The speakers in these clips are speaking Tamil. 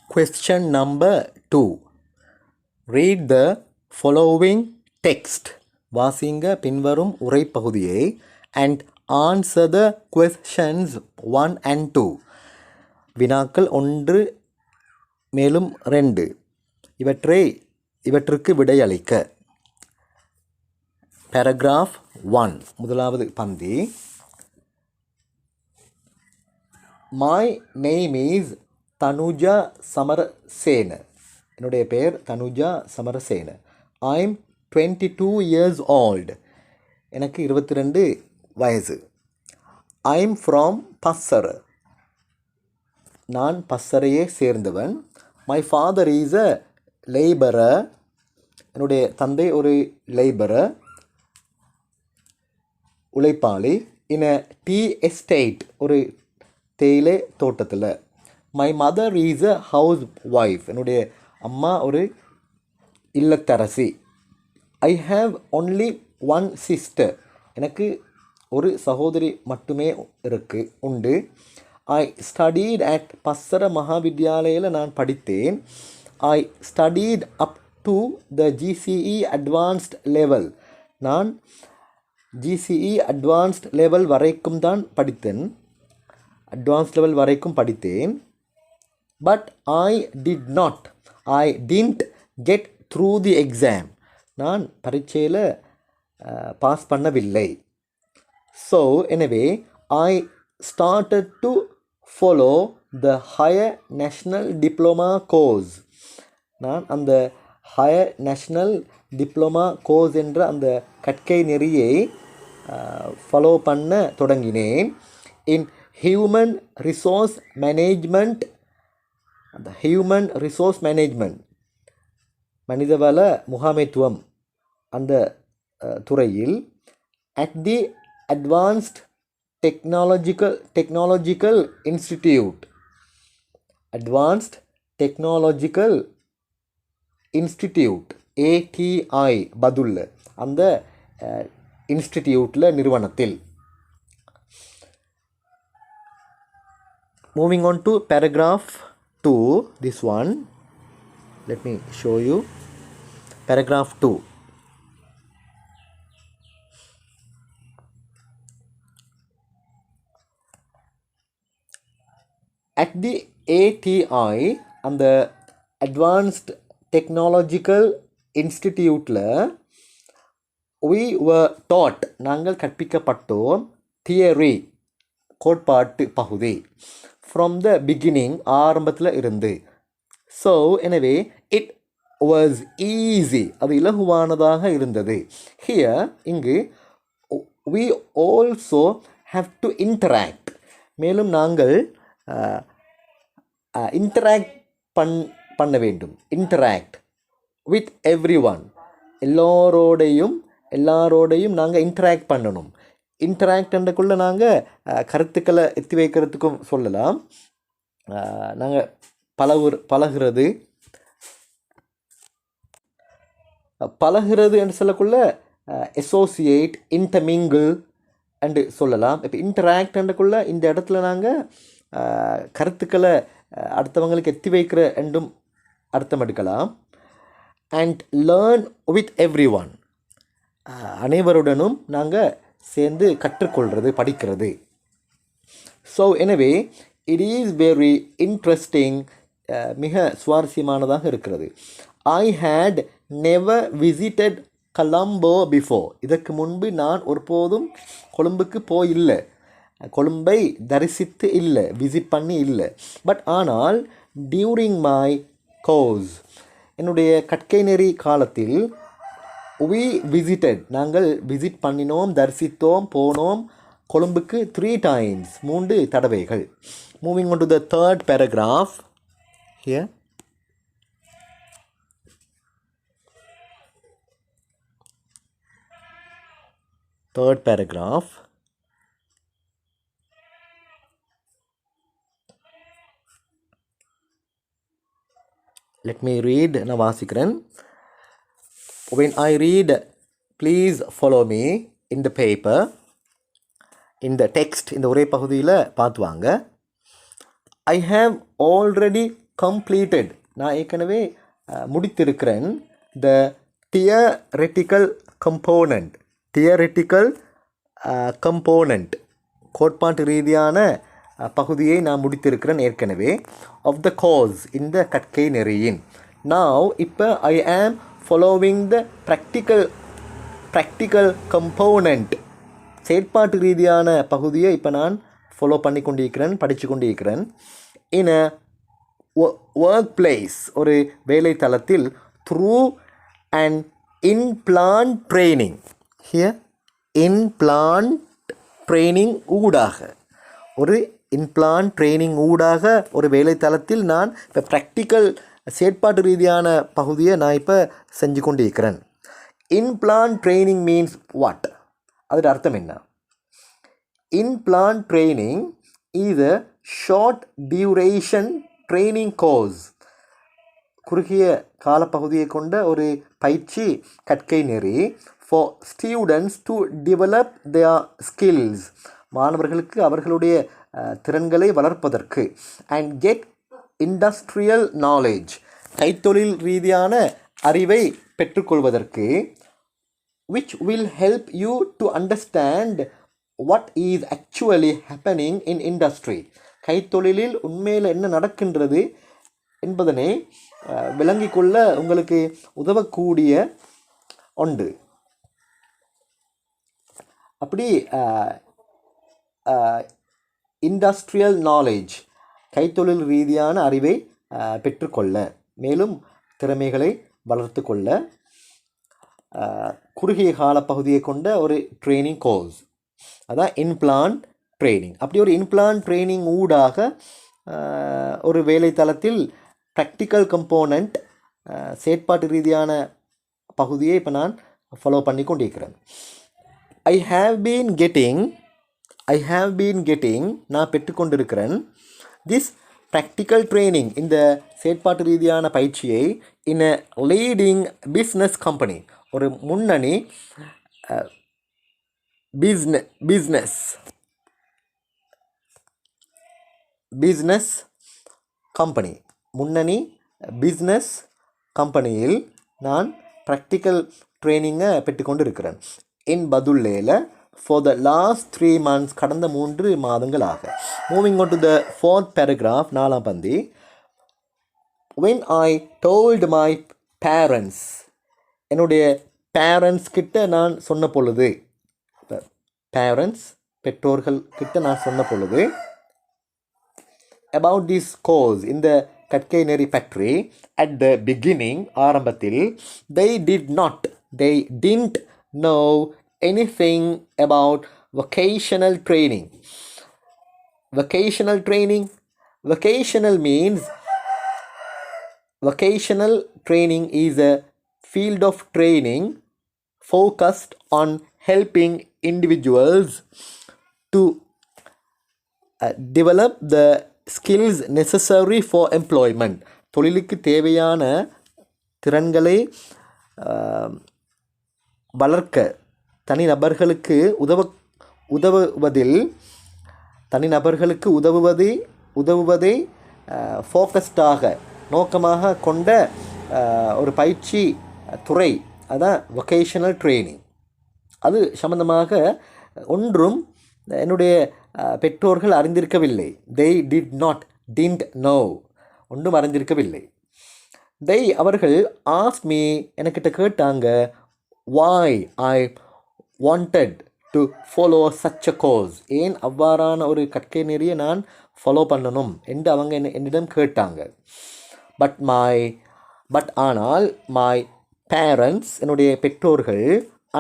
Question number 2. Read the following text. வாசிங்க பின்வரும் உரைப்பகுதியை and answer the questions 1 and 2. வினாக்கள் 1 மேலும் 2 இவற்றுக்கு விடையளிக்க. Paragraph 1 முதலாவது பந்தி. My name is Tanuja சமரசேன. என்னுடைய பெயர் Tanuja சமரசேன. I am 22 years old. எனக்கு 22 வயசு. I am from Passara. நான் பஸ்ஸரையே சேர்ந்தவன். My father is a laborer. என்னுடைய தந்தை ஒரு லேபரர், உழைப்பாளி. in a tea estate, ஒரு தேயிலை தோட்டத்தில். My mother is a housewife. என்னுடைய அம்மா ஒரு இல்லத்தரசி. I have only one sister. எனக்கு ஒரு சகோதரி மட்டுமே உண்டு. ஐ ஸ்டடீட் அட் பஸ்ஸர மகாவித்யாலயில் நான் படித்தேன். ஐ studied up to the GCE advanced level. நான் ஜிசிஇ அட்வான்ஸ்ட் லெவல் வரைக்கும் தான் படித்தேன். அட்வான்ஸ் லெவல் வரைக்கும் படித்தேன். But I didn't get through the exam. நான் பரீட்சையில் பாஸ் பண்ணவில்லை. ஸோ எனவே I started to follow the higher national diploma course. நான் அந்த ஹையர் நேஷ்னல் டிப்ளமா கோர்ஸ் என்ற அந்த கற்கை நெறியை ஃபாலோ பண்ண தொடங்கினேன். இன் ஹியூமன் ரிசோர்ஸ் மேனேஜ்மெண்ட். அந்த ஹியூமன் ரிசோர்ஸ் மேனேஜ்மெண்ட், மனிதவள முகாமைத்துவம், அந்த துறையில். At the advanced technological institute. Advanced technological institute, ATI பதுல், அந்த இன்ஸ்டிடியூட்டில், நிறுவனத்தில். Moving on to paragraph 2, this one, let me show you. Paragraph 2. At the ATI, அந்த Advanced Technological Instituteல we were taught, நாங்கள் கற்பிக்கப்பட்டோம், தியரி, கோட்பாட்டு பகுதி, ஃப்ரம் த பிகினிங், ஆரம்பத்தில் இருந்து. ஸோ எனவே இட் வாஸ் ஈஸி, அது இலகுவானதாக இருந்தது. ஹியர், இங்கு, we also have to interact, மேலும் நாங்கள் இன்டராக்ட் பண்ண வேண்டும். இன்டராக்ட் வித் எவ்ரி ஒன், எல்லாரோடையும் நாங்கள் இன்டராக்ட் பண்ணணும். இன்டராக்டண்டுக்குள்ளே நாங்கள் கருத்துக்களை எத்தி வைக்கிறதுக்கும் சொல்லலாம். நாங்கள் பழகிறது என்று சொல்லக்குள்ள அசோசியேட், இன்டர்மிங்கிள் என்று சொல்லலாம். இப்போ இன்டராக்டண்டுக்குள்ளே இந்த இடத்துல நாங்கள் கருத்துக்களை அடுத்தவங்களுக்கு எத்தி வைக்கிற என்றும் அர்த்தம் எடுக்கலாம். And learn with every one, அனைவருடனும் நாங்கள் சேர்ந்து கற்றுக்கொள்வது, படிக்கிறது. ஸோ எனவே இட் இஸ் வெரி இன்ட்ரெஸ்டிங், மிக சுவாரஸ்யமானதாக இருக்கிறது. I had never visited Colombo before. இதற்கு முன்பு நான் ஒருபோதும் கொழும்புக்கு போயில்லை, கொழும்பை தரிசித்து இல்லை, விசிட் பண்ணி இல்லை. பட் ஆனால் டியூரிங் மை கோர்ஸ், என்னுடைய கற்கை நெறி காலத்தில், we visited, நாங்கள் விசிட் பண்ணினோம், தரிசித்தோம், போனோம் கொழும்புக்கு 3 times, 3 தடவைகள். Moving on to the third paragraph here. Third paragraph. Let me read, நான் வாசிக்கிறேன். When I read, please follow me in the paper. இந்த டெக்ஸ்ட், இந்த உரை பகுதியில் பார்த்து வாங்க. I have already completed. நான் ஏற்கனவே முடித்திருக்கிறேன். The theoretical component கோட்பாட்டு ரீதியான பகுதியை நான் முடித்திருக்கிறேன் ஏற்கனவே. of the course இந்த கற்கை நெறியின். now இப்போ I am following the practical component செயற்பாட்டு ரீதியான பகுதியை இப்போ நான் ஃபாலோ பண்ணி கொண்டிருக்கிறேன், படித்து கொண்டிருக்கிறேன். in a work place ஒரு வேலை தளத்தில் through an in-plant training. here in-plant training ஊடாக ஒரு in-plant training ஊடாக ஒரு வேலை தளத்தில் நான் இப்போ ப்ராக்டிக்கல் செயற்பாட்டு ரீதியான பகுதியை நான் இப்போ செஞ்சு கொண்டிருக்கிறேன். in-plant training means what? அதோட அர்த்தம் என்ன? in-plant training is a short duration training course. குறுகிய காலப்பகுதியை கொண்ட ஒரு பயிற்சி கற்கை நெறி for students to develop their skills. மாணவர்களுக்கு அவர்களுடைய திறன்களை வளர்ப்பதற்கு and get industrial knowledge. கைத்தொழில் ரீதியான அறிவை பெற்றுக்கொள்வதற்கு which will help you to understand what is actually happening in industry. கைத்தொழிலில் உண்மையில் என்ன நடக்கின்றது என்பதனை விளங்கிக் கொள்ள உங்களுக்கு உதவக்கூடிய ஒன்று. அப்படி இண்டஸ்ட்ரியல் நாலேஜ் கைத்தொழில் ரீதியான அறிவை பெற்றுக்கொள்ள, மேலும் திறமைகளை வளர்த்து கொள்ள குறுகிய கால பகுதியை கொண்ட ஒரு ட்ரைனிங் கோர்ஸ், அதான் in-plant ட்ரைனிங். அப்படி ஒரு in-plant ட்ரைனிங் ஊடாக ஒரு வேலை தளத்தில் ப்ராக்டிக்கல் கம்போனண்ட் செயற்பாட்டு ரீதியான பகுதியை இப்போ நான் ஃபாலோ பண்ணி கொண்டிருக்கிறேன். ஐ ஹாவ் பீன் கெட்டிங் நான் பெற்றுக்கொண்டிருக்கிறேன் திஸ் ப்ராக்டிக்கல் ட்ரைனிங் இந்த செயற்பாட்டு ரீதியான பயிற்சியை இன் அ லீடிங் பிஸ்னஸ் கம்பெனி ஒரு முன்னணி பிஸ்னஸ் கம்பெனி முன்னணி பிஸ்னஸ் கம்பெனியில் நான் ப்ராக்டிக்கல் ட்ரைனிங்கை பெற்றுக்கொண்டு இருக்கிறேன். இன் பதுல்லேல for the last 3 months கடந்த 3 மாதங்களாக. Moving on to the 4th paragraph, 4ஆம் பந்தி. When I told my parents, என்னுடைய parents கிட்ட நான் சொன்ன பொழுது, parents பெற்றோர்கள் கிட்ட நான் சொன்ன பொழுது about this course இந்த கற்கை நெறி பற்றி at the beginning ஆரம்பத்தில் they didn't know anything about vocational training. Vocational means vocational training is a field of training focused on helping individuals to develop the skills necessary for employment. தொழிலுக்கு தேவையான திறன்களை வளர்க்க தனிநபர்களுக்கு உதவுவதை ஃபோக்கஸ்டாக நோக்கமாக கொண்ட ஒரு பயிற்சி துறை, அதான் வொகேஷனல் ட்ரைனிங். அது சம்பந்தமாக ஒன்றும் என்னுடைய பெற்றோர்கள் அறிந்திருக்கவில்லை. didn't know ஒன்றும் அறிந்திருக்கவில்லை. அவர்கள் asked me எனக்கிட்ட கேட்டாங்க why I wanted to follow such a course. ஏன் அவ்வாறான ஒரு கற்கை நெறியை நான் ஃபாலோ பண்ணணும் என்று அவங்க என்னிடம் கேட்டாங்க. பட் ஆனால் my parents என்னுடைய பெற்றோர்கள்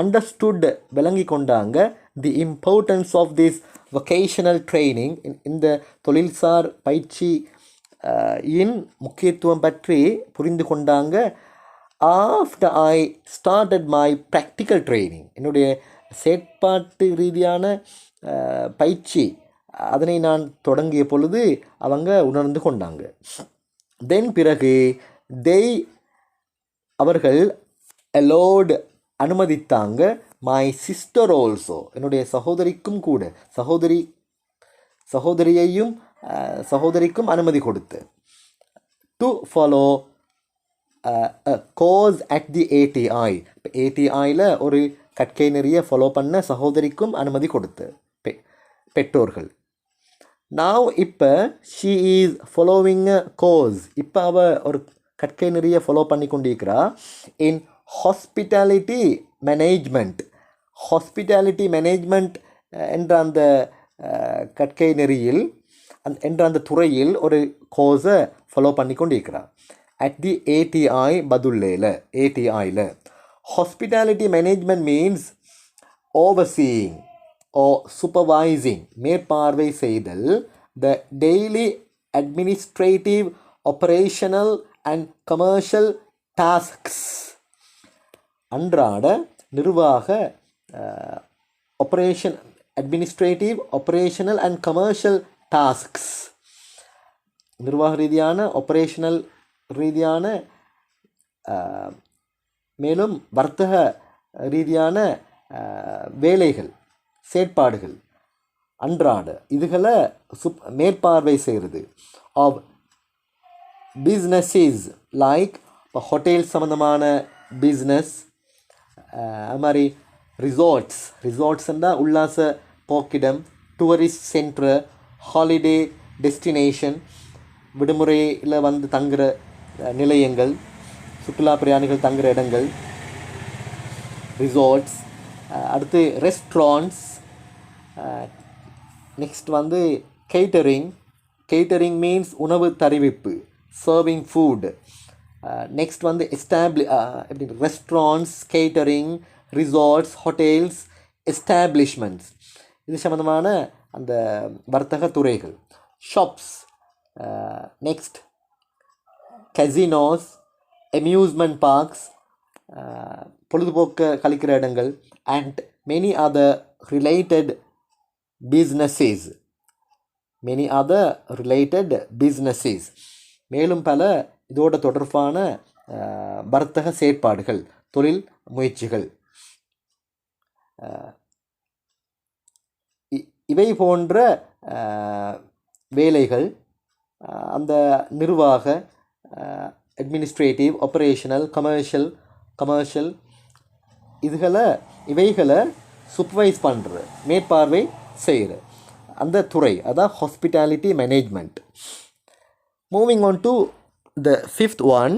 understood விளங்கி கொண்டாங்க the importance of this vocational training இந்த தொழில்சார் பயிற்சி இன் முக்கியத்துவம் பற்றி புரிந்து கொண்டாங்க. after I started my practical training என்னுடைய செயற்பாட்டு ரீதியான பயிற்சி அதனை நான் தொடங்கிய பொழுது அவங்க உணர்ந்து கொண்டாங்க. தென் பிறகு அவர்கள் allowed அனுமதித்தாங்க my sister also என்னுடைய சகோதரிக்கும் கூட சகோதரிக்கும் அனுமதி கொடுத்து to follow a course at the ATI. ATIயில் ஒரு கற்கை நெறியை ஃபாலோ பண்ண சகோதரிக்கும் அனுமதி கொடுத்து பெற்றோர்கள். Now இப்போ she is following a course. இப்போ அவள் ஒரு கற்கை நெறியை ஃபாலோ பண்ணி கொண்டிருக்கிறா in hospitality management. Hospitality management என்ற அந்த கற்கை நெறியில் என்ற அந்த துறையில் ஒரு கோர்ஸை ஃபாலோ பண்ணி கொண்டு இருக்கிறார். அட் தி ஏடிஐ பதுல்லேல ஏடிஐயில் hospitality management means overseeing or supervising மேற்பார்வை செய்தல் the daily administrative operational and commercial tasks. அன்றாட நிர்வாக operation administrative operational and commercial tasks, நிர்வாக ரீதியான ஆப்ரேஷனல் ரீதியான மேலும் வர்த்தக ரீதியான வேலைகள் செயற்பாடுகள் அன்றாட இதுகளை மேற்பார்வை செய்கிறது. ஆஃப் பிஸ்னஸஸ் லைக் ஹோட்டல் சம்மந்தமான பிஸ்னஸ், அது மாதிரி ரிசார்ட்ஸ்ன்றால் உல்லாச போக்கிடம், டூரிஸ்ட் சென்டர், ஹாலிடே டெஸ்டினேஷன், விடுமுறையில் வந்து தங்குகிற நிலையங்கள், சுற்றுலா பிரயாணிகள் தங்குகிற இடங்கள், ரிசார்ட்ஸ். அடுத்து ரெஸ்டாரண்ட்ஸ். நெக்ஸ்ட் வந்து கேட்டரிங் மீன்ஸ் உணவு தருவிப்பு, சர்விங் ஃபுட். நெக்ஸ்ட் வந்து எப்படி restaurants, catering, resorts, hotels, establishments, இது சம்மந்தமான அந்த வர்த்தக துறைகள். Shops. Next casinos, amusement parks, பொழுதுபோக்கு கழிக்கிற இடங்கள், and many other related businesses, மேலும் பல இதோட தொடர்பான வர்த்தக செயற்பாடுகள், தொழில் முயற்சிகள். இவை போன்ற வேலைகள் அந்த நிர்வாக அட்மினிஸ்ட்ரேட்டிவ் ஆப்ரேஷனல் கமர்ஷியல் இவைகளை சூப்பர்வைஸ் பண்ணுற மேற்பார்வை செய்கிற அந்த துறை அதான் hospitality management. Moving on to the fifth one,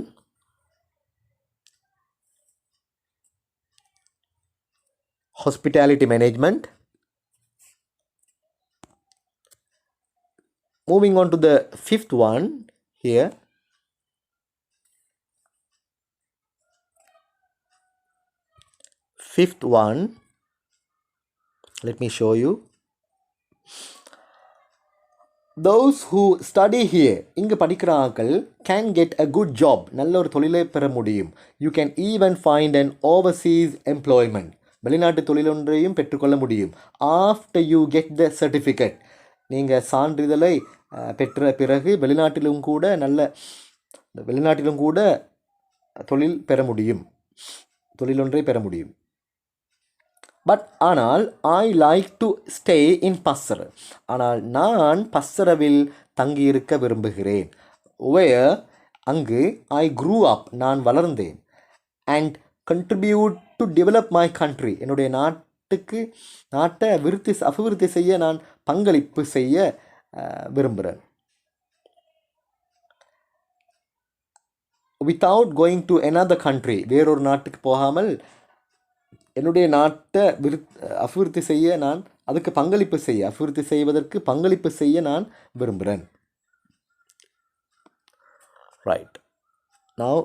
hospitality management. Moving on to the fifth one here. Fifth one, let me show you. Those who study here, இங்கு படிக்கிற ஆட்கள் can get a good job, நல்ல ஒரு தொழிலை பெற முடியும். You can even find an overseas employment, வெளிநாட்டு தொழிலொன்றையும் பெற்றுக்கொள்ள முடியும். After you get the certificate, நீங்கள் சான்றிதழை பெற்ற பிறகு வெளிநாட்டிலும் கூட தொழிலொன்றை பெற முடியும். ஆனால் I like to stay in buzzer, ஆனால் நான் பஸ்ஸரவில் தங்கியிருக்க விரும்புகிறேன். வேர், அங்கு ஐ க்ரூ அப், நான் வளர்ந்தேன். And contribute to develop my country, என்னுடைய நாட்டை அபிவிருத்தி செய்ய நான் பங்களிப்பு செய்ய விரும்புகிறேன். Without going to another country, வேறொரு நாட்டுக்கு போகாமல் என்னுடைய நாட்டை அபிவிருத்தி செய்ய நான் அபிவிருத்தி செய்வதற்கு பங்களிப்பு செய்ய நான் விரும்புகிறேன். Right, now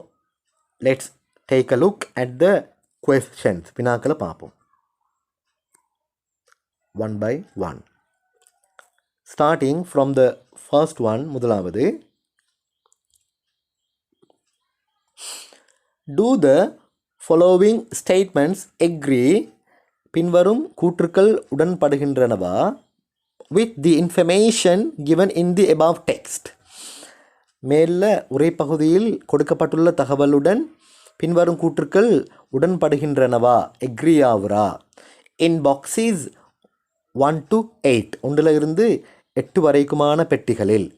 let's take a look at the questions, வினாக்களை பார்ப்போம் one by one. Starting from the first one, முதலாவது, do the following statements agree, பின்வரும் கூற்றுக்கள் உடன்படுகின்றனவா, with the information given in the above text, மேல உரைப்பகுதியில் கொடுக்கப்பட்டுள்ள தகவலுடன் பின்வரும் கூற்றுக்கள் உடன்படுகின்றனவா, எக்ரி ஆகுறா. in boxes 1 to 8, 1 to 8 வரைக்குமான பெட்டிகளில்.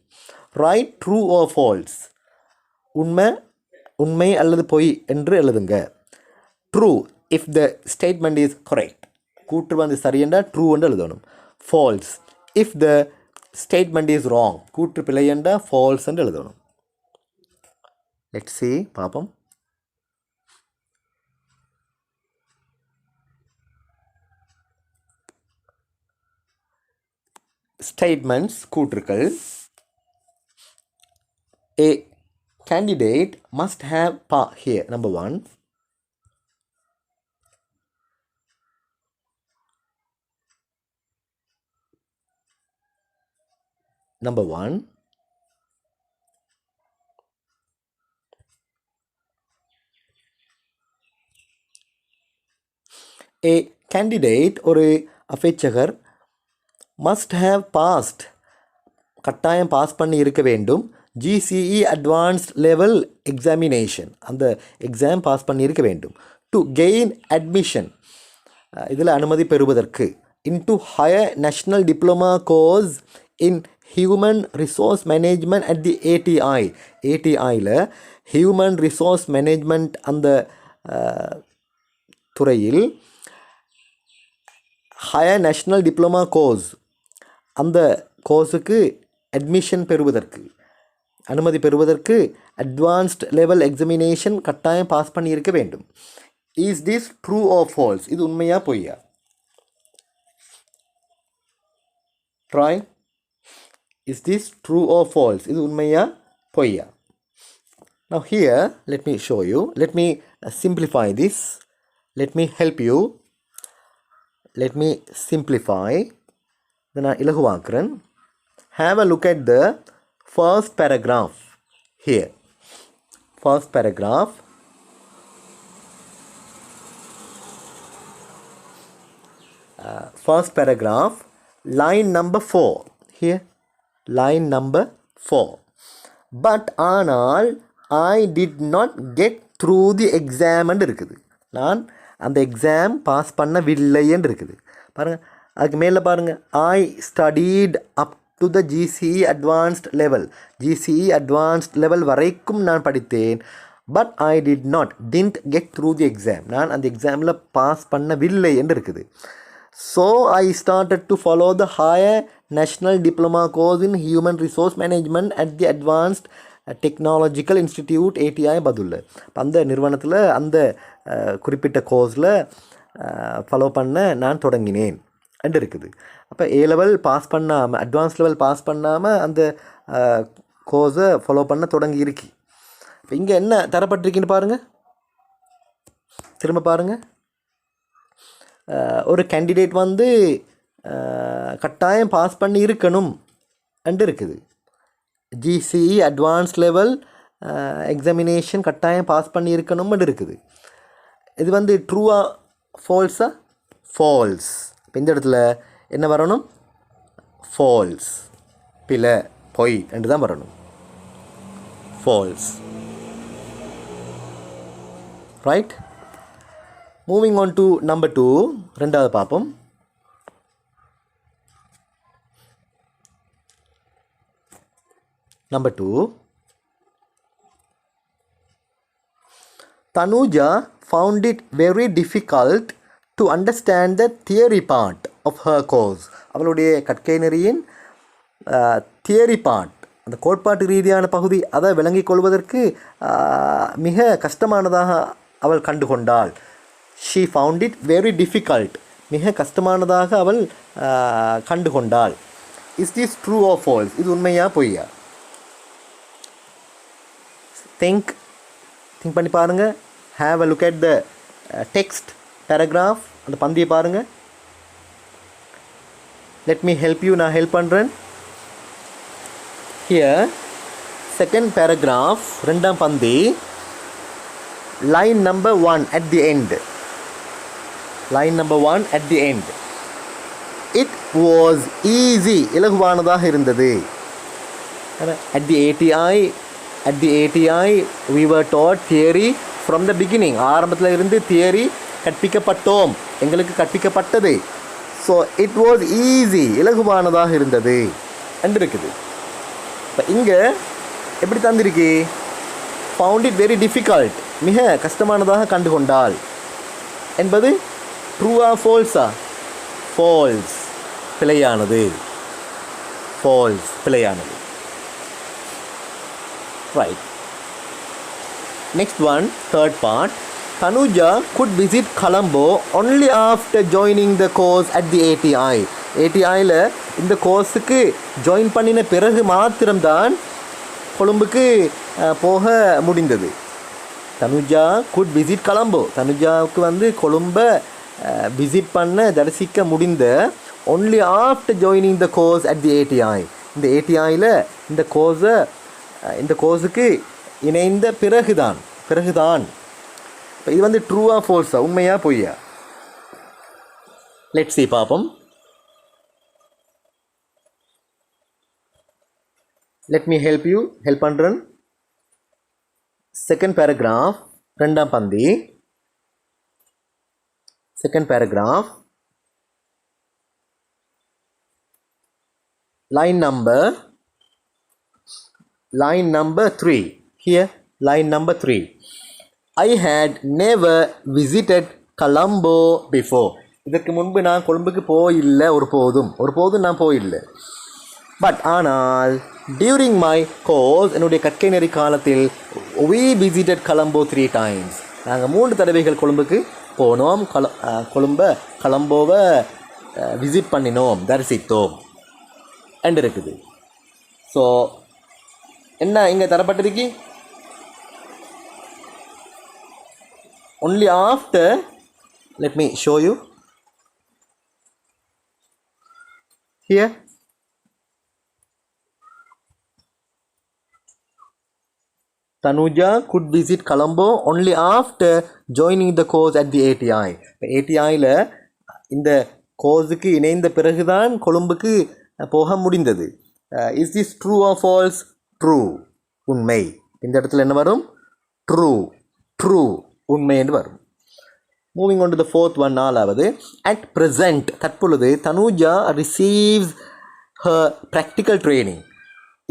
write true or false, உண்மை அல்லது பொய் என்று எழுதுங்க. True if the statement is correct. கூற்று வந்து சரியென்றா ட்ரூ என்று எழுதணும். Falls if the statement is wrong. கூற்று பிழை என்றா ஃபால்ஸ் என்று எழுதணும். லெட்ஸ் see பார்ப்போம். Statements கூற்றுக்கள். A candidate must have here number 1. Number 1. A candidate ஒரு அபேட்சகர் must have passed கட்டாயம் பாஸ் பண்ணி இருக்க வேண்டும். GCE அட்வான்ஸ்ட் லெவல் எக்ஸாமினேஷன் அந்த எக்ஸாம் பாஸ் பண்ணி இருக்க வேண்டும். டு கெயின் அட்மிஷன் இதில் அனுமதி பெறுவதற்கு. Into higher national diploma course in human resource management at the ATI. ATIயில் ஹியூமன் ரிசோர்ஸ் மேனேஜ்மெண்ட் அந்த துறையில் ஹையர் நேஷ்னல் டிப்ளமா கோர்ஸ் அந்த கோர்ஸுக்கு அட்மிஷன் பெறுவதற்கு அனுமதி பெறுவதற்கு அட்வான்ஸ்ட் லெவல் எக்ஸாமினேஷன் கட்டாயம் பாஸ் பண்ணி இருக்க வேண்டும். Is this true or false? இது உண்மையா பொய்யா? Try. Is this true or false? இது உண்மையா பொய்யா? Now here let me show you. Let me simplify this. Let me help you. Let me simplify. Then நான் இலகுவாக்குறேன். Have a look at the first paragraph here. First paragraph. First paragraph, line number 4. Here, line number 4. But ஆனால் I did not get through the exam என்று இருக்குது. நான் அந்த எக்ஸாம் பாஸ் பண்ணவில்லைன்னு இருக்குது. பாருங்கள், அதுக்கு மேலே பாருங்கள், I studied up to the GCE advanced level. GCE advanced level வரைக்கும் நான் படித்தேன். But I didn't get through the exam. நான் அந்த எக்ஸாமில் பாஸ் பண்ணவில்லை என்று இருக்குது. So I started to follow the higher national diploma course in human resource management at the advanced technological institute ATI பதுல்ல. அந்த நிறுவனத்தில் அந்த குறிப்பிட்ட கோர்ஸில் ஃபாலோ பண்ண நான் தொடங்கினேன் என்று இருக்குது. அப்போ A லெவல் பாஸ் பண்ணாமல் அட்வான்ஸ் லெவல் பாஸ் பண்ணாமல் அந்த கோர்ஸை ஃபாலோ பண்ண தொடங்கி இருக்கு. இப்போ இங்கே என்ன தரப்பட்டிருக்குன்னு பாருங்கள், திரும்ப பாருங்கள். ஒரு கேண்டிடேட் வந்து கட்டாயம் பாஸ் பண்ணி இருக்கணும் என்று இருக்குது. GCE அட்வான்ஸ் லெவல் எக்ஸாமினேஷன் கட்டாயம் பாஸ் பண்ணி இருக்கணும்னு இருக்குது. இது வந்து ட்ரூவா ஃபால்ஸா? ஃபால்ஸ். இப்போ இந்த இடத்துல என்ன வரணும்? ஃபால்ஸ், பிழை, பொய் என்று தான் வரணும். False. Right. Moving on to number 2. ரெண்டாவது பார்ப்போம். Number 2. Tanuja found it very difficult to understand the theory part of her course. அவளுடைய கற்கை நெறியின் தியரி பார்ட், அந்த கோட்பாட்டு ரீதியான பகுதி, அதை விளங்கிக் கொள்வதற்கு மிக கஷ்டமானதாக அவள் கண்டுகொண்டாள். She found it very difficult. மிக கஷ்டமானதாக அவள் கண்டுகொண்டாள். Is this true or false? இது உண்மையா பொய்யா? Think பண்ணி பாருங்கள். Have a look at the text paragraph. அந்த பந்தியை பாருங்கள். Let me help you. நான் ஹெல்ப் பண்ணுறேன். Here, second paragraph, ரெண்டாம் பந்தி, line number 1 at the end. Line number 1 at the end. It was easy. இலகுவானதாக இருந்தது. At the ATI, we were taught theory from the beginning. ஆரம்பத்தில் இருந்து தியரி கற்பிக்கப்பட்டோம், எங்களுக்கு கற்பிக்கப்பட்டது. ஸோ இட் வாஸ் ஈஸி, இலகுவானதாக இருந்தது என்று இருக்குது. இப்போ இங்கே எப்படி தந்திருக்கு? ஃபவுண்ட் இட் வெரி டிஃபிகல்ட், மிக கஷ்டமானதாக கண்டு கொண்டாள் என்பது ட்ரூவா ஃபால்ஸா? ஃபால்ஸ், பிழையானது. ஃபால்ஸ், பிழையானது. Right. Next one, third part. Tanuja could visit Colombo only after joining the course at the ATI. ATIயில் இந்த கோர்ஸுக்கு ஜாயின் பண்ணின பிறகு மாத்திரம்தான் கொழும்புக்கு போக முடிந்தது. தனுஜா குட் விசிட் கொலம்போ, தனுஜாவுக்கு வந்து கொழும்பை விசிட் பண்ண தரிசிக்க முடிந்த only after joining the course at the ATI. இந்த ATIயில் இந்த கோர்ஸுக்கு இணைந்த பிறகுதான். இது வந்து ட்ரூவா ஃபால்ஸா, உண்மையா பொய்யா? லெட்ஸ் see பாப்போம். லெட் மீ ஹெல்ப் பண்ணுறேன். செகண்ட் பேராகிராஃப், ரெண்டாம் பந்தி, second paragraph, line number 3. Here, line number 3. I had never visited Colombo before. இதற்கு முன்பு நான் கொழும்புக்கு போயில்லை, ஒருபோதும் நான் போயில்லை. பட் ஆனால் டியூரிங் மை கோர்ஸ், என்னுடைய கற்கை நெறி காலத்தில், we visited Colombo 3 times. நாங்கள் 3 தடவைகள் கொழும்புக்கு போனோம். கொலம்போவை விசிட் பண்ணினோம், தரிசித்தோம் அண்ட் இருக்குது. ஸோ என்ன இங்கே தரப்பட்டிருக்கு? only after, let me show you here. Tanuja could visit Colombo only after joining the course at the ATI. ATIயில் இந்த கோர்ஸுக்கு இணைந்த பிறகுதான் கொழும்புக்கு போக முடிந்தது. Is this true or false? True, உண்மை. இந்த இடத்துல என்ன வரும்? ட்ரூ, உண்மை என்று வரும். Moving on to the fourth one, நாலாவது. அட் ப்ரெசண்ட், தற்பொழுது, Tanuja receives her practical training.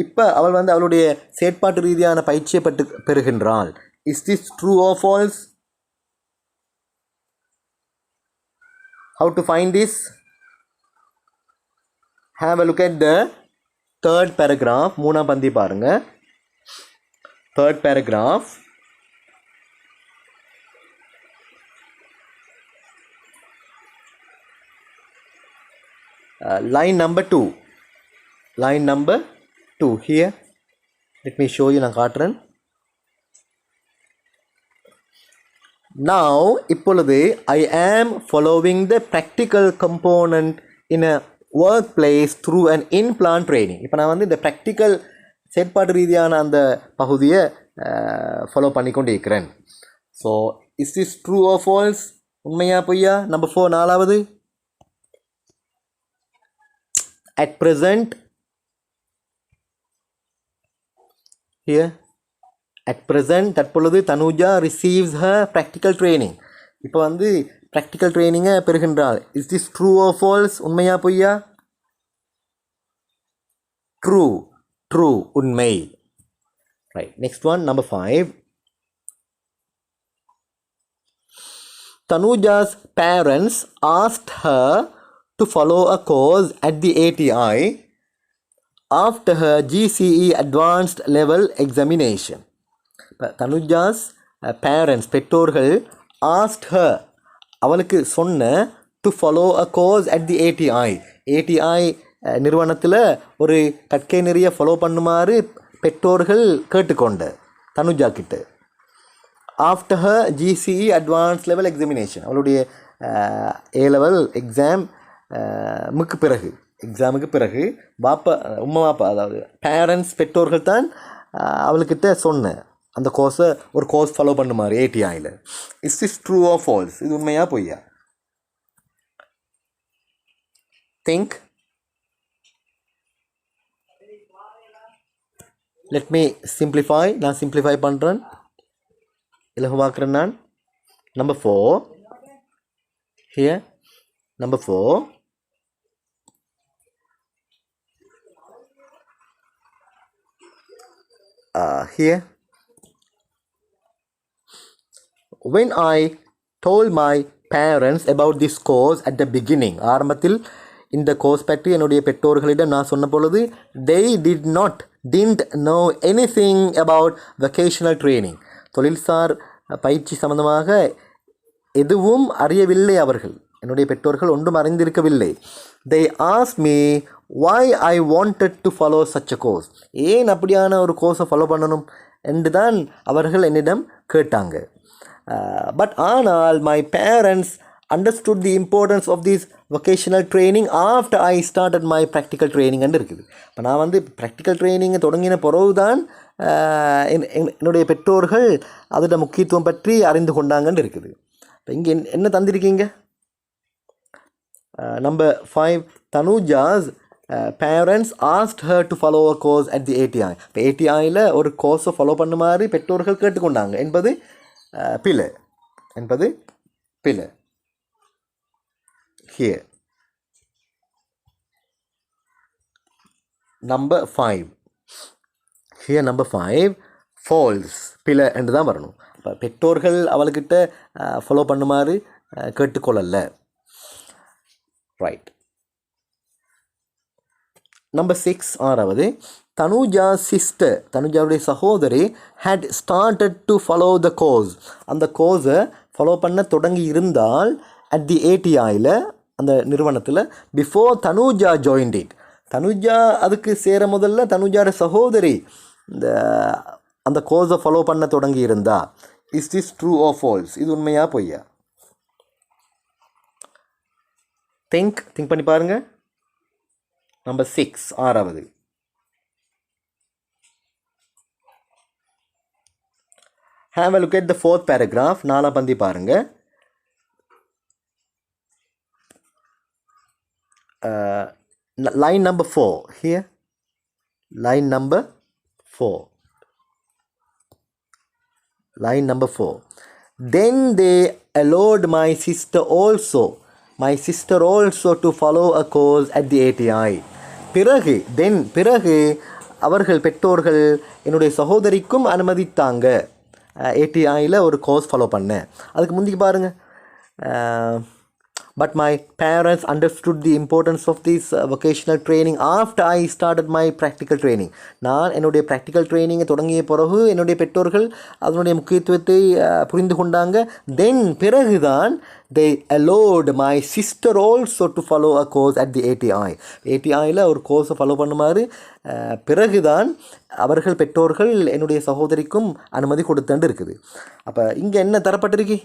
இப்போ அவள் வந்து அவளுடைய செயற்பாட்டு ரீதியான பயிற்சியை பெறுகின்றாள். Is this true or false? How to find this? Have a look at the third paragraph, மூணாம் பந்தி பாருங்க. Third paragraph, line number 2. Line number 2 here. Let me show you. நான் காட்டுறேன். Now, இப்பொழுது I am following the practical component in a workplace through an in-plant training. இப்போ நான் வந்து இந்த ப்ராக்டிக்கல் செயற்பாடு ரீதியான அந்த பகுதியை ஃபாலோ பண்ணிக்கொண்டு இருக்கிறேன். So is this true or false? உண்மையா பொய்யா? நம்பர் 4, நாலாவது. At present, here, at present, தற்பொழுது Tanuja receives her practical training. இப்போ வந்து ப்ராக்டிக்கல் ட்ரைனிங்கை பெறுகின்றாள். Is this true or false? உண்மையா பொய்யா? ட்ரூ, உண்மை. Right. Next one, number 5. Tanuja's parents asked her to follow a course at the ATI after her GCE advanced level examination. Tanuja's parents, பெற்றோர்கள், asked her, அவளுக்கு சொன்ன, to follow a course at the ATI. ATI நிறுவனத்தில் ஒரு கற்கை நெறிய ஃபாலோ பண்ணுமாறு பெற்றோர்கள் கேட்டுக்கொண்ட தனுஜா கிட்ட. After her GCE advanced level examination, அவளுடைய A level எக்ஸாமுக்கு பிறகு உம்மா பாப்பா, அதாவது பேரண்ட்ஸ், பெற்றோர்கள் தான் அவள்கிட்ட சொன்ன அந்த கோர்ஸை, ஒரு கோர்ஸ் ஃபாலோ பண்ணுமாறு ATIயில். Is this true or false? இது உண்மையா பொய்யா? திங்க். Let me simplify. நான் சிம்பிளிஃபை பண்ணுறேன், இலகுவாக்குறேன் நான். Number 4 here. Number 4. Here. when I told my parents about this course at the beginning, ஆரம்பத்தில் இந்த கோர்ஸ் பற்றி என்னுடைய பெற்றோர்களிடம் நான் சொன்ன பொழுது they didn't know anything about vocational training, தொழில்சார் பயிற்சி சம்பந்தமாக எதுவும் அறியவில்லை அவர்கள். என்னுடைய பெற்றோர்கள் ஒன்றும் அறிந்திருக்கவில்லை. they asked me why I wanted to follow such a course, ஏன் அப்படியான ஒரு கோர்ஸை ஃபாலோ பண்ணணும் என்று தான் அவர்கள் என்னிடம் கேட்டாங்க. பட் ஆனால் my parents understood the importance of this vocational training after I started my practical training என்று இருக்குது. இப்போ நான் வந்து ப்ராக்டிக்கல் ட்ரைனிங்கை தொடங்கின பிறகு தான் என்னுடைய பெற்றோர்கள் அதோட முக்கியத்துவம் பற்றி அறிந்து கொண்டாங்கன்னு இருக்குது. இப்போ இங்கே என்ன தந்திருக்கீங்க? Number 5, Tanuja's parents asked her to follow a course at the ATI. இப்போ ஏடிஐயில் ஒரு கோர்ஸை ஃபாலோ பண்ண மாதிரி பெற்றோர்கள் கேட்டுக்கொண்டாங்க என்பது பிழை. Here number 5, false, பிழை என்று தான் வரணும். இப்போ பெற்றோர்கள் அவள்கிட்ட ஃபாலோ பண்ணுமாறு கேட்டுக்கொள்ளல. ரைட். நம்பர் 6, 6வது, தனுஜா's sister, தனுஜாவுடைய சகோதரி had started to follow the course, அந்த கோர்ஸை ஃபாலோ பண்ண தொடங்கி இருந்தால் at the ATIயில், அந்த நிறுவனத்தில், before Tanuja joined it. Tanuja அதுக்கு சேர முதல்ல தனுஜாட சகோதரி அந்த கோர்ஸை ஃபாலோ பண்ண தொடங்கி இருந்தா. Is this true or false? இது உண்மையா பொய்யா? திங்க் பண்ணி பாருங்க. நம்பர் 6, 6வது, have a look at the 4th paragraph. 4ஆம் பந்தி பாருங்க. Line number 4 here. Line number 4. Then they allowed my sister also to follow a course at the ATI. பிறகு அவர்கள் பெற்றோர்கள் என்னுடைய சகோதரிக்கும் அனுமதித்தாங்க ஏடிஐயில் ஒரு கோர்ஸ் ஃபாலோ பண்ண. அதுக்கு முந்திக்கு பாருங்கள். But my parents understood the importance of this vocational training after I started my practical training. நான் என்னுடைய ப்ராக்டிக்கல் ட்ரைனிங்கை தொடங்கிய பிறகு என்னுடைய பெற்றோர்கள் அதனுடைய முக்கியத்துவத்தை புரிந்து கொண்டாங்க. தென் பிறகுதான் they allowed my sister also to follow a course at the ATI. ஏடிஐயில் ஒரு கோர்ஸை ஃபாலோ பண்ணுமாறு பிறகுதான் அவர்கள் பெற்றோர்கள் என்னுடைய சகோதரிக்கும் அனுமதி கொடுத்துட்டு இருக்குது. அப்போ இங்கே என்ன தரப்பட்டிருக்கு?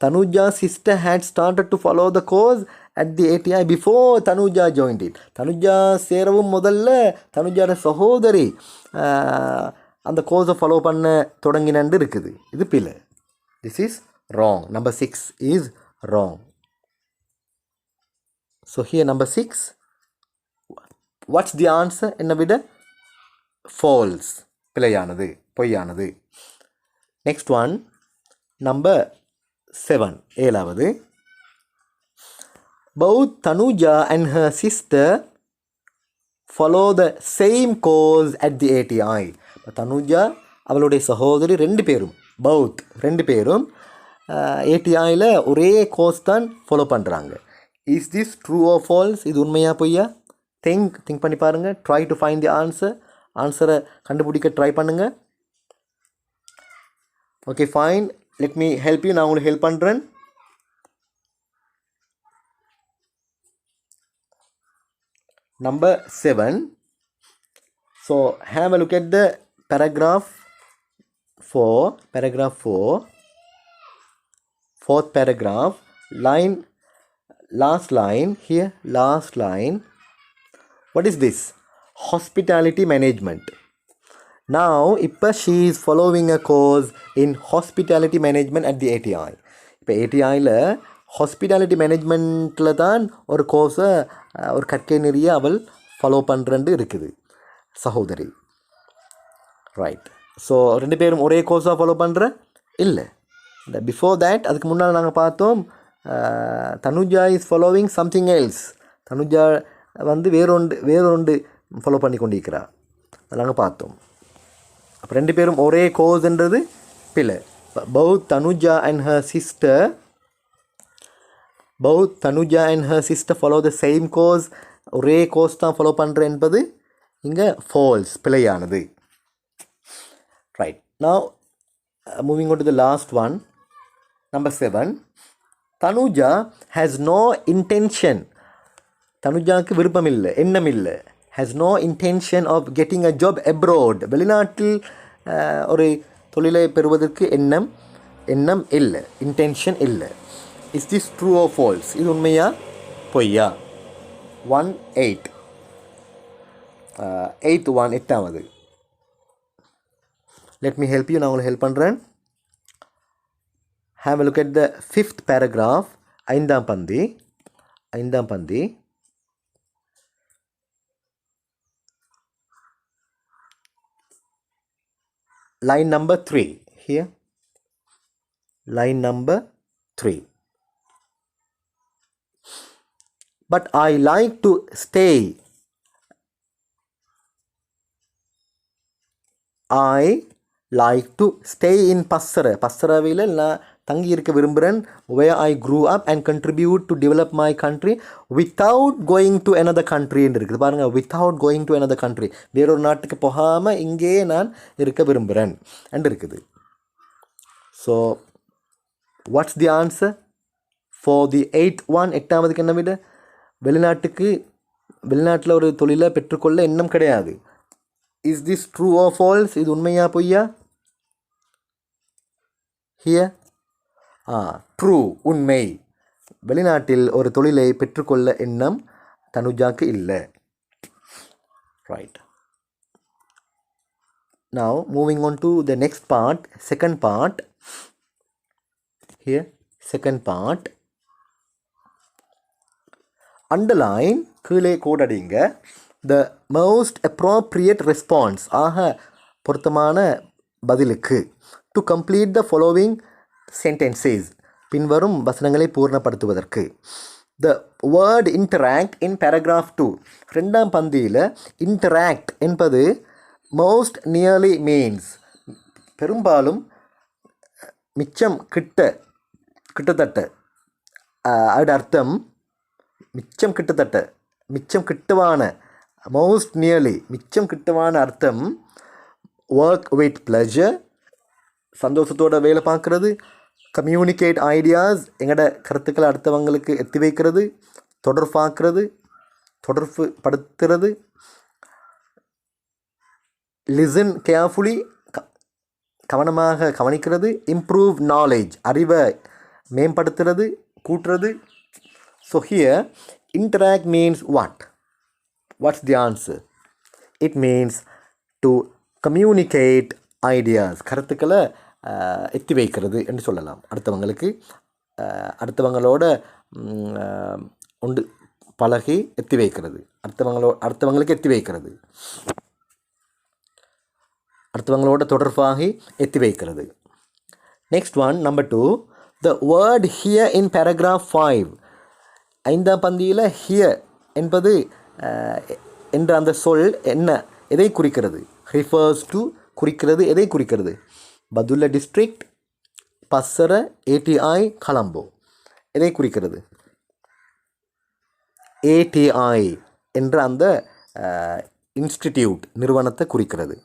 Tanuja's sister had started to follow the course at the ATI before Tanuja joined it. Tanuja சேரவும் முதல்ல தனுஜாட சகோதரி அந்த கோர்ஸை ஃபாலோ பண்ண தொடங்கினு இருக்குது. இது பிழை. This is wrong. Number 6 is wrong. So here number 6. What's the answer? என்ன விட? False. பிழையானது, பொய்யானது. Next one. Number 7, 7வது, both Tanuja and her sister follow the same course at the ATI. Tanuja அவளுடைய சகோதரி ரெண்டு பேரும் ஏடிஐயில் ஒரே கோர்ஸ் தான் ஃபாலோ பண்ணுறாங்க. Is this true or false? இது உண்மையா பொய்யா? திங்க் பண்ணி பாருங்கள். ட்ரை டு ஃபைண்ட் தி ஆன்சரை கண்டுபிடிக்க ட்ரை பண்ணுங்கள். Okay, fine. Let me help you. நான் உங்களுக்கு ஹெல்ப் பண்ணுறேன். Number 7. So have a look at the paragraph 4. Fourth paragraph. Last line here. What is this? Hospitality management. Now, she is following a course in hospitality management at the ATI. இப்போ ஏடிஐயில் ஹாஸ்பிட்டாலிட்டி மேனேஜ்மெண்ட்டில் தான் ஒரு கோர்ஸை ஒரு கற்கை நெறிய அவள் ஃபாலோ பண்ணுறேன்னு இருக்குது சகோதரி. ரைட். ஸோ ரெண்டு பேரும் ஒரே கோர்ஸாக ஃபாலோ பண்ணுற இல்லை. இந்த பிஃபோர் தேட், அதுக்கு முன்னால் நாங்கள் பார்த்தோம், Tanuja is following something else. Tanuja வந்து வேறொன்று ஃபாலோ பண்ணி கொண்டிருக்கிறா. அதை நாங்கள் பார்த்தோம். அப்போ ரெண்டு பேரும் ஒரே கோஸ்ன்றது பிள்ளை. both Tanuja and her sister follow the same course. ஒரே கோர்ஸ் தான் ஃபாலோ பண்ணுற என்பது இங்கே ஃபால்ஸ், பிழையானது. Right. Now moving on to the last one, number 7. Tanuja has no intention. தனுஜாவுக்கு விருப்பம் இல்லை, எண்ணம் இல்லை. has no intention of getting a job abroad. வெளிநாட்டில் ஒரு தொழிலை பெறுவதற்கு எண்ணம் இல்லை, இன்டென்ஷன் இல்லை. Is this true or false? இது உண்மையா பொய்யா? 1-8 8th one, 8வது. let me help you. நான் உங்களுக்கு ஹெல்ப் பண்ணுறேன். have a look at the 5th paragraph. ஐந்தாம் பந்தி. line number 3 here. line number 3. but I like to stay. I like to stay in பஸ்ஸராவில் நான் தங்கி இருக்க விரும்புகிறேன். where I grew up and contribute to develop my country without going to another country என்று இருக்குது. பாருங்கள், without going to another country, வேறொரு நாட்டுக்கு போகாமல் இங்கேயே நான் இருக்க விரும்புகிறேன் என்று இருக்குது. So what's the answer for the 8th one? 8வதுக்கு என்ன விட? வெளிநாட்டில் ஒரு தொழிலை பெற்றுக்கொள்ள எண்ணம் கிடையாது. Is this true or false? இது உண்மையா பொய்யா? ஹியர் ட்ரூ, உண்மை. வெளிநாட்டில் ஒரு தொழிலை பெற்றுக்கொள்ள எண்ணம் தனுஜாக்கு இல்லை. Right. Now moving on to the next part, second part. Here, second part. Underline, கீழே கோடடிங்க, the most appropriate response, ஆக பொருத்தமான பதிலுக்கு, to complete the following sentences, பின்வரும் வசனங்களை பூர்ணப்படுத்துவதற்கு. the word interact in paragraph 2. 2ஆம் பந்தியில் interact என்பது most nearly means, பெரும்பாலும் மிச்சம் கிட்டத்தட்ட, அது அர்த்தம் மிச்சம் கிட்டவான, most nearly மிச்சம் கிட்டவான அர்த்தம் work with pleasure, சந்தோஷத்தோட வேலை பார்க்குறது, கம்யூனிகேட் ஐடியாஸ், எங்களோட கருத்துக்களை அடுத்தவங்களுக்கு எத்தி வைக்கிறது, தொடர்பு படுத்துறது, லிசன் கேர்ஃபுல்லி, கவனமாக கவனிக்கிறது, இம்ப்ரூவ் நாலேஜ், அறிவை மேம்படுத்துறது, கூட்டுறது. So here interact means what? What's the answer? It means to communicate ideas, கருத்துக்களை எத்தி வைக்கிறது என்று சொல்லலாம். அடுத்தவங்களோட ஒன்று பழகி எத்தி வைக்கிறது, அடுத்தவங்களுக்கு எத்தி வைக்கிறது, அடுத்தவங்களோட தொடர்பாகி எத்தி வைக்கிறது. Next one, number 2. the word here in paragraph 5. 5ஆம் பந்தியில் ஹியர் என்பது என்ற அந்த சொல் எதை குறிக்கிறது? refers to, குறிக்கிறது, எதை குறிக்கிறது? பதுல்ல டிஸ்ட்ரிக்ட், பஸ்ஸர, ATI, கொலம்போ. எதை குறிக்கிறது? ATI என்ற அந்த இன்ஸ்டிடியூட் நிறுவனத்தை குறிக்கிறது.